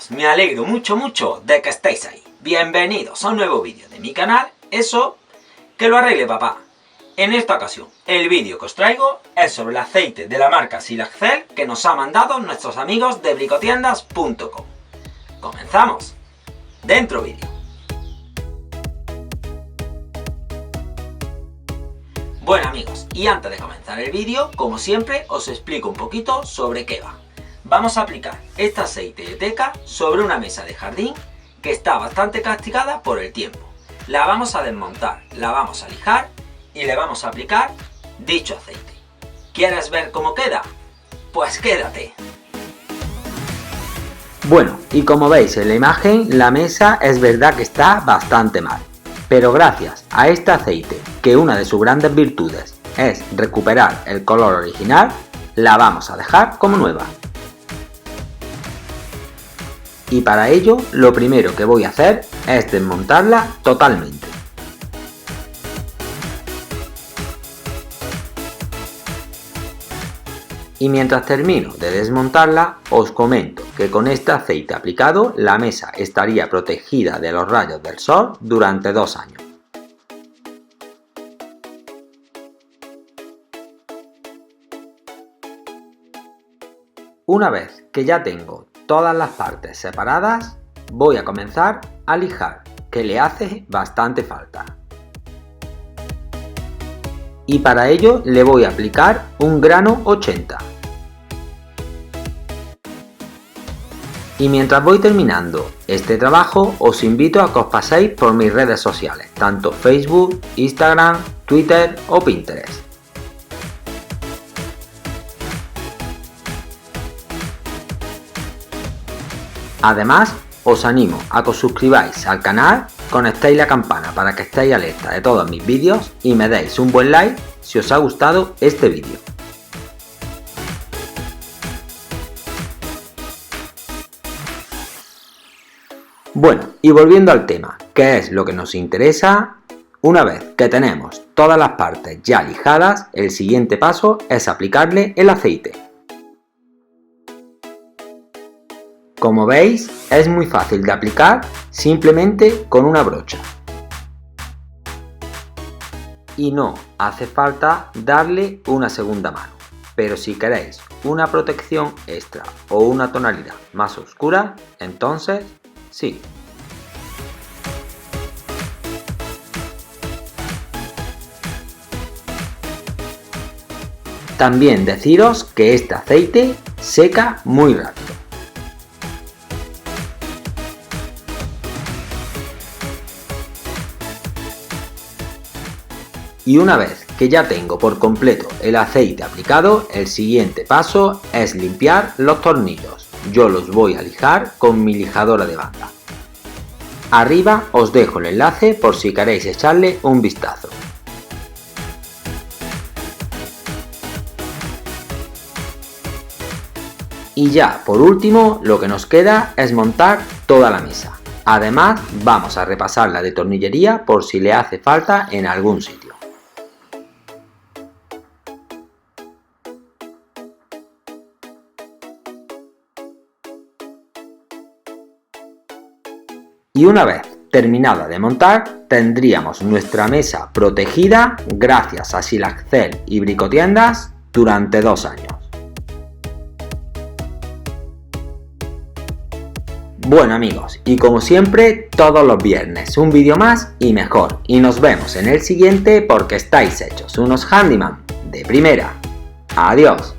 amigos, me alegro mucho de que estéis ahí. Bienvenidos a un nuevo vídeo de mi canal, eso que lo arregle papá. En esta ocasión, el vídeo que os traigo es sobre el aceite de la marca Silacel que nos ha mandado nuestros amigos de bricotiendas.com. ¡Comenzamos! ¡Dentro vídeo! Bueno amigos, y antes de comenzar el vídeo, como siempre, os explico un poquito sobre qué va. Vamos a aplicar este aceite de teca sobre una mesa de jardín que está bastante castigada por el tiempo. La vamos a desmontar, la vamos a lijar y le vamos a aplicar dicho aceite. ¿Quieres ver cómo queda? Pues quédate. Bueno, y como veis en la imagen, la mesa es verdad que está bastante mal. Pero gracias a este aceite, que una de sus grandes virtudes es recuperar el color original, la vamos a dejar como nueva. Y para ello, lo primero que voy a hacer es desmontarla totalmente. Y mientras termino de desmontarla, os comento que con este aceite aplicado, la mesa estaría protegida de los rayos del sol durante 2 años. Una vez que ya tengo todas las partes separadas, voy a comenzar a lijar, que le hace bastante falta. Y para ello le voy a aplicar un grano 80. Y mientras voy terminando este trabajo, os invito a que os paséis por mis redes sociales, tanto Facebook, Instagram, Twitter o Pinterest. Además, os animo a que os suscribáis al canal, conectéis la campana para que estéis alerta de todos mis vídeos y me deis un buen like si os ha gustado este vídeo. Bueno, y volviendo al tema, que es lo que nos interesa, una vez que tenemos todas las partes ya lijadas, el siguiente paso es aplicarle el aceite. Como veis, es muy fácil de aplicar simplemente con una brocha. Y no hace falta darle una segunda mano. Pero si queréis una protección extra o una tonalidad más oscura, entonces sí. También deciros que este aceite seca muy rápido. Y una vez que ya tengo por completo el aceite aplicado, el siguiente paso es limpiar los tornillos. Yo los voy a lijar con mi lijadora de banda. Arriba os dejo el enlace por si queréis echarle un vistazo. Y ya por último, lo que nos queda es montar toda la mesa. Además, vamos a repasar la de tornillería por si le hace falta en algún sitio. Y una vez terminada de montar, tendríamos nuestra mesa protegida gracias a Silacel y Bricotiendas durante 2 años. Bueno amigos, y como siempre, todos los viernes un vídeo más y mejor. Y nos vemos en el siguiente porque estáis hechos unos handyman de primera. Adiós.